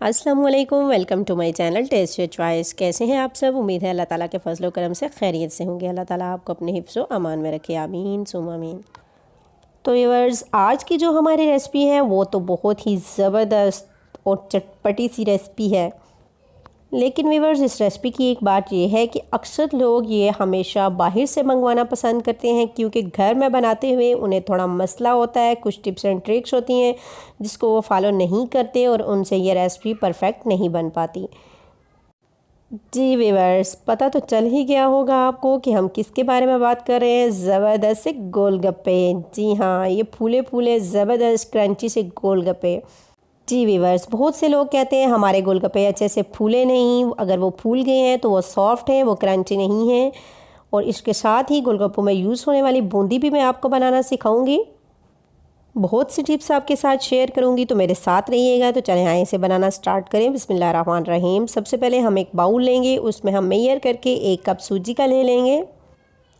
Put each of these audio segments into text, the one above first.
अस्सलाम वालेकुम, welcome to my channel test your choice. कैसे हैं आप सब? उम्मीद है अल्लाह ताला के फजल करम से खैरियत से होंगे। अल्लाह ताला आपको अपने हिफ्ज़ व अमान में रखे, आमीन सुम आमीन। तो व्यूअर्स, आज की जो हमारी रेसिपी है वो तो बहुत ही ज़बरदस्त और चटपटी सी रेसिपी है। लेकिन व्यूअर्स, इस रेसिपी की एक बात ये है कि अक्सर लोग ये हमेशा बाहर से मंगवाना पसंद करते हैं, क्योंकि घर में बनाते हुए उन्हें थोड़ा मसला होता है, कुछ टिप्स एंड ट्रिक्स होती हैं जिसको वो फॉलो नहीं करते और उनसे ये रेसिपी परफेक्ट नहीं बन पाती। जी व्यूअर्स, पता तो चल ही गया होगा आपको कि हम किसके बारे में बात कर रहे हैं। ज़बरदस्त से गोलगप्पे। जी हाँ, ये फूले फूले ज़बरदस्त क्रंची से गोलगप्पे। जी वीवर्स, बहुत से लोग कहते हैं हमारे गोलगप्पे अच्छे से फूले नहीं, अगर वो फूल गए हैं तो वो सॉफ्ट हैं, वो क्रंची नहीं हैं। और इसके साथ ही गोलगप्पों में यूज़ होने वाली बूंदी भी मैं आपको बनाना सिखाऊंगी। बहुत सी टिप्स आपके साथ शेयर करूंगी, तो मेरे साथ रहिएगा। तो चलें आए इसे बनाना स्टार्ट करें। बिस्मिल्लाहिर्रहमानिर्रहीम। सबसे पहले हम एक बाउल लेंगे, उसमें हम मेजर करके 1 कप सूजी का ले लेंगे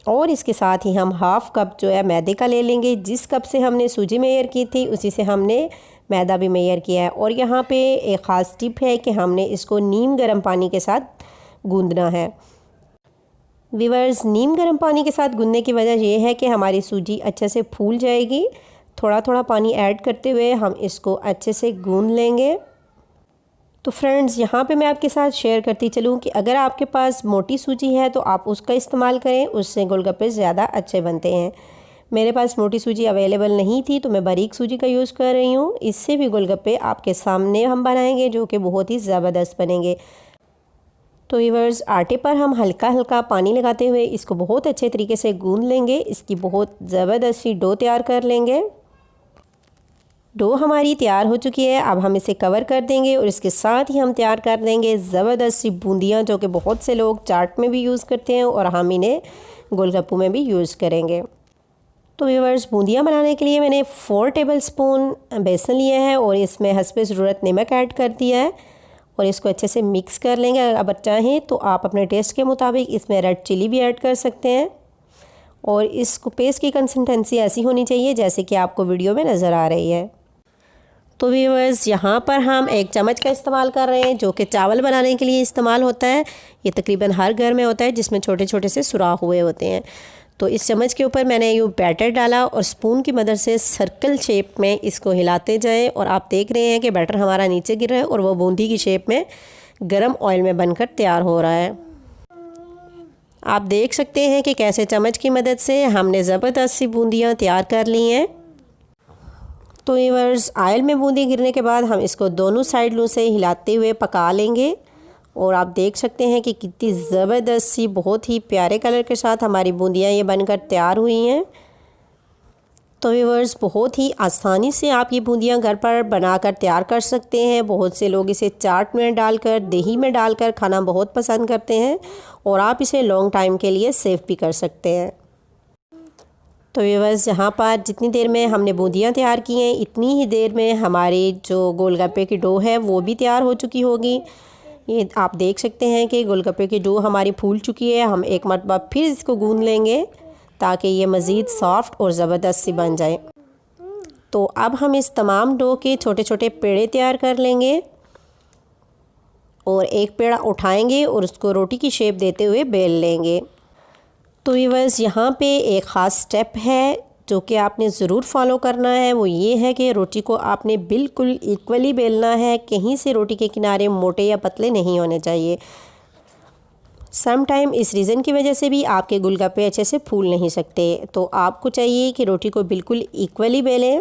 और इसके साथ ही हम हाफ़ कप जो है मैदे का ले लेंगे। जिस कप से हमने सूजी मेजर की थी उसी से हमने मैदा भी मेजर किया है। और यहाँ पे एक ख़ास टिप है कि हमने इसको नीम गर्म पानी के साथ गूंदना है। व्यूअर्स, नीम गर्म पानी के साथ गूंदने की वजह यह है कि हमारी सूजी अच्छे से फूल जाएगी। थोड़ा थोड़ा पानी ऐड करते हुए हम इसको अच्छे से गूंद लेंगे। तो फ्रेंड्स, यहाँ पे मैं आपके साथ शेयर करती चलूँ कि अगर आपके पास मोटी सूजी है तो आप उसका इस्तेमाल करें, उससे गोलगप्पे ज़्यादा अच्छे बनते हैं। मेरे पास मोटी सूजी अवेलेबल नहीं थी तो मैं बारीक सूजी का यूज़ कर रही हूँ। इससे भी गोलगप्पे आपके सामने हम बनाएंगे जो कि बहुत ही ज़बरदस्त बनेंगे। तो व्यूअर्स, आटे पर हम हल्का हल्का पानी लगाते हुए इसको बहुत अच्छे तरीके से गूंद लेंगे। इसकी बहुत ज़बरदस्त सी डो तैयार कर लेंगे। डो हमारी तैयार हो चुकी है। अब हम इसे कवर कर देंगे और इसके साथ ही हम तैयार कर देंगे ज़बरदस्त सी बूंदियाँ, जो कि बहुत से लोग चाट में भी यूज़ करते हैं और हम इन्हें गोलगप्पों में भी यूज़ करेंगे। तो व्यूअर्स, बूंदियाँ बनाने के लिए मैंने 4 टेबलस्पून बेसन लिया है और इसमें हस्बे ज़रूरत नमक ऐड कर दिया है और इसको अच्छे से मिक्स कर लेंगे। अगर चाहें तो आप अपने टेस्ट के मुताबिक इसमें रेड चिली भी ऐड कर सकते हैं। और इसको पेस्ट की कंसिस्टेंसी ऐसी होनी चाहिए जैसे कि आपको वीडियो में नज़र आ रही है। तो व्यूअर्स, यहाँ पर हम 1 चम्मच का इस्तेमाल कर रहे हैं, जो कि चावल बनाने के लिए इस्तेमाल होता है। ये तकरीबन हर घर में होता है, जिसमें छोटे छोटे से सुराख हुए होते हैं। तो इस चम्मच के ऊपर मैंने यूँ बैटर डाला और स्पून की मदद से सर्कल शेप में इसको हिलाते जाएं। और आप देख रहे हैं कि बैटर हमारा नीचे गिर रहा है और वो बूंदी की शेप में गर्म ऑयल में बनकर तैयार हो रहा है। आप देख सकते हैं कि कैसे चम्मच की मदद से हमने ज़बरदस्त सी बूंदियाँ तैयार कर ली हैं। तो व्यूअर्स, ऑयल में बूंदी गिरने के बाद हम इसको दोनों साइडों से हिलाते हुए पका लेंगे। और आप देख सकते हैं कि कितनी ज़बरदस्त सी, बहुत ही प्यारे कलर के साथ हमारी बूंदियाँ ये बनकर तैयार हुई हैं। तो व्यूअर्स, बहुत ही आसानी से आप ये बूंदियाँ घर पर बनाकर तैयार कर सकते हैं। बहुत से लोग इसे चाट में डालकर, दही में डालकर खाना बहुत पसंद करते हैं और आप इसे लॉन्ग टाइम के लिए सेव भी कर सकते हैं। तो व्यूअर्स, यहाँ पर जितनी देर में हमने बूंदियाँ तैयार की हैं इतनी ही देर में हमारी जो गोलगप्पे की डो है वो भी तैयार हो चुकी होगी। ये आप देख सकते हैं कि गोलगप्पे की डो हमारी फूल चुकी है। हम एक मरतबा फिर इसको गूंद लेंगे ताकि ये मज़ीद सॉफ्ट और ज़बरदस्त सी बन जाए। तो अब हम इस तमाम डो के छोटे छोटे पेड़े तैयार कर लेंगे और एक पेड़ा उठाएंगे और उसको रोटी की शेप देते हुए बेल लेंगे। तो व्यूअर्स, यहाँ पे एक ख़ास स्टेप है जो कि आपने ज़रूर फॉलो करना है। वो ये है कि रोटी को आपने बिल्कुल इक्वली बेलना है। कहीं से रोटी के किनारे मोटे या पतले नहीं होने चाहिए। सम टाइम इस रीज़न की वजह से भी आपके गोलगप्पे अच्छे से फूल नहीं सकते। तो आपको चाहिए कि रोटी को बिल्कुल इक्वली बेलें।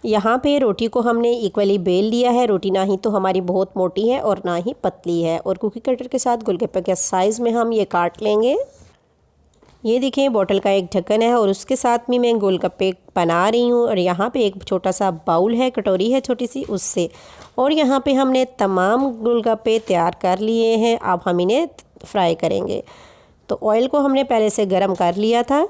यहाँ पे रोटी को हमने इक्वली बेल लिया है। रोटी ना ही तो हमारी बहुत मोटी है और ना ही पतली है। और कुकी कटर के साथ गोलगप्पे के साइज़ में हम ये काट लेंगे। ये देखिए, बोतल का एक ढक्कन है और उसके साथ में मैं गोलगप्पे बना रही हूँ। और यहाँ पे एक छोटा सा बाउल है, कटोरी है छोटी सी, उससे। और यहाँ पे हमने तमाम गोलगप्पे तैयार कर लिए हैं। अब हम इन्हें फ्राई करेंगे। तो ऑयल को हमने पहले से गर्म कर लिया था।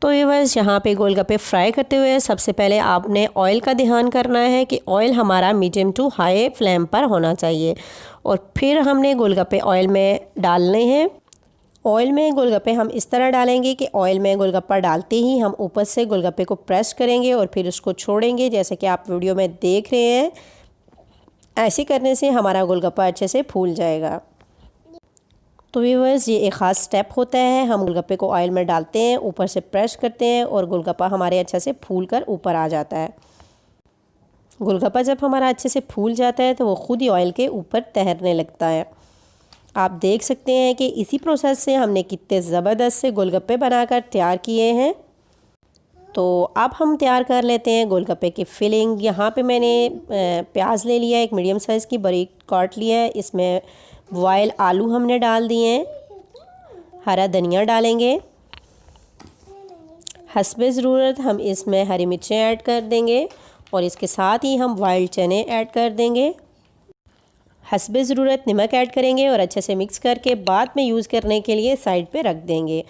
तो ये बस यहाँ पे गोलगप्पे फ्राई करते हुए सबसे पहले आपने ऑयल का ध्यान करना है कि ऑयल हमारा मीडियम टू हाई फ्लेम पर होना चाहिए। और फिर हमने गोलगप्पे ऑयल में डालने हैं। ऑयल में गोलगप्पे हम इस तरह डालेंगे कि ऑयल में गोलगप्पा डालते ही हम ऊपर से गोलगप्पे को प्रेस करेंगे और फिर उसको छोड़ेंगे, जैसे कि आप वीडियो में देख रहे हैं। ऐसे करने से हमारा गोलगप्पा अच्छे से फूल जाएगा। तो व्यूअर्स, ये एक ख़ास स्टेप होता है। हम गोलगप्पे को ऑयल में डालते हैं, ऊपर से प्रेस करते हैं और गोलगप्पा हमारे अच्छे से फूल कर ऊपर आ जाता है। गोलगप्पा जब हमारा अच्छे से फूल जाता है तो वो ख़ुद ही ऑयल के ऊपर तैरने लगता है। आप देख सकते हैं कि इसी प्रोसेस से हमने कितने ज़बरदस्त से गोलगप्पे बनाकर तैयार किए हैं। तो अब हम तैयार कर लेते हैं गोलगप्पे की फिलिंग। यहाँ पे मैंने प्याज ले लिया, एक मीडियम साइज़ की बारीक काट लिया है। इसमें बॉयल आलू हमने डाल दिए हैं, हरा धनिया डालेंगे, हस्बे ज़रूरत हम इसमें हरी मिर्चें ऐड कर देंगे और इसके साथ ही हम बॉइल्ड चने ऐड कर देंगे। हस्बे ज़रूरत नमक ऐड करेंगे और अच्छे से मिक्स करके बाद में यूज़ करने के लिए साइड पे रख देंगे।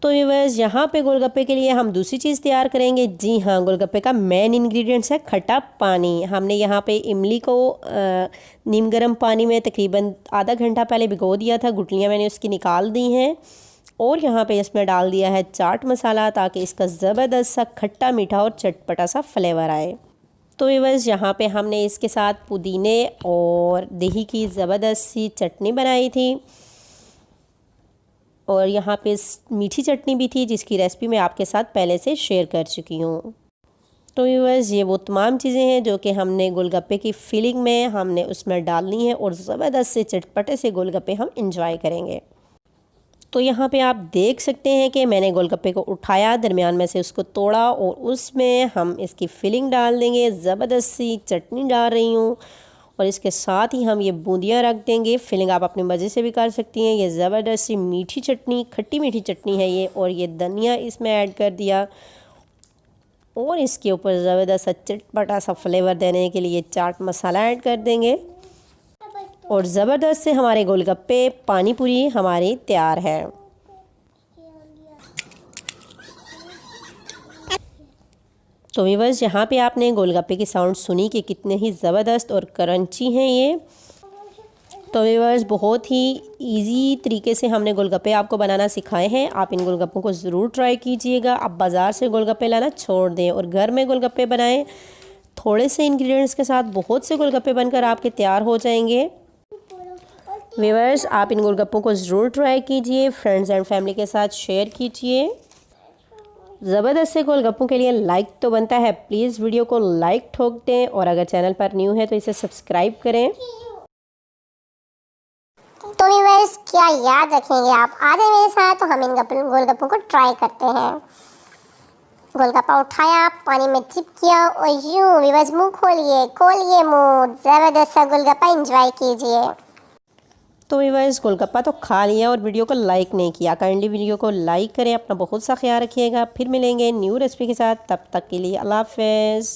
तो व्यूअर्स, यहाँ पे गोलगप्पे के लिए हम दूसरी चीज़ तैयार करेंगे। जी हाँ, गोलगप्पे का मेन इंग्रेडिएंट्स है खट्टा पानी। हमने यहाँ पे इमली को नीम गर्म पानी में तकरीबन आधा घंटा पहले भिगो दिया था। गुठलियाँ मैंने उसकी निकाल दी हैं और यहाँ पे इसमें डाल दिया है चाट मसाला ताकि इसका ज़बरदस्त सा खट्टा मीठा और चटपटा सा फ्लेवर आए। तो व्यूअर्स, यहाँ पे हमने इसके साथ पुदीने और दही की ज़बरदस्त सी चटनी बनाई थी और यहाँ पे मीठी चटनी भी थी जिसकी रेसिपी मैं आपके साथ पहले से शेयर कर चुकी हूँ। तो व्यूअर्स, ये वो तमाम चीज़ें हैं जो कि हमने गोलगप्पे की फिलिंग में हमने उसमें डालनी है और ज़बरदस्त से चटपटे से गोलगप्पे हम इंजॉय करेंगे। तो यहाँ पे आप देख सकते हैं कि मैंने गोलगप्पे को उठाया, दरमियान में से उसको तोड़ा और उसमें हम इसकी फिलिंग डाल देंगे। ज़बरदस्त सी चटनी डाल रही हूँ और इसके साथ ही हम ये बूंदियाँ रख देंगे। फिलिंग आप अपनी मर्ज़ी से भी कर सकती हैं। ये ज़बरदस्त सी मीठी चटनी, खट्टी मीठी चटनी है ये, और ये धनिया इसमें ऐड कर दिया और इसके ऊपर ज़बरदस्त सा चटपटा सा फ्लेवर देने के लिए चाट मसाला ऐड कर देंगे और ज़बरदस्त से हमारे गोलगप्पे पानी पूरी हमारी तैयार है। तो व्यूअर्स, यहाँ पे आपने गोलगप्पे की साउंड सुनी कि कितने ही ज़बरदस्त और क्रंची हैं ये। तो व्यूअर्स, बहुत ही इजी तरीके से हमने गोलगप्पे आपको बनाना सिखाए हैं। आप इन गोलगप्पों को ज़रूर ट्राई कीजिएगा। आप बाज़ार से गोलगप्पे लाना छोड़ दें और घर में गोलगप्पे बनाएं। थोड़े से इंग्रेडिएंट्स के साथ बहुत से गोलगप्पे बनकर आपके तैयार हो जाएंगे। व्यूअर्स, आप इन गोलगप्पों को ज़रूर ट्राई कीजिए, फ्रेंड्स एंड फैमिली के साथ शेयर कीजिए। ज़बरदस्त से गोलगप्पों के लिए लाइक तो बनता है, प्लीज़ वीडियो को लाइक ठोक दें और अगर चैनल पर न्यू है तो इसे सब्सक्राइब करें। तो व्यूअर्स, क्या याद रखेंगे आप? आ जाए मेरे साथ तो हम इन गोलगप्पों को ट्राई करते हैं। गोलगप्पा उठाया, पानी में चिप किया और यूँ व्यूअर्स मुँह खोलिए मुँह, ज़बरदस्त सा गोलगप्पा एंजॉय कीजिए। तो व्यूअर्स, गोलगप्पा तो खा लिया और वीडियो को लाइक नहीं किया। काइंडली वीडियो को लाइक करें। अपना बहुत सा ख्याल रखिएगा। फिर मिलेंगे न्यू रेसिपी के साथ, तब तक के लिए अल्लाह हाफ़िज़।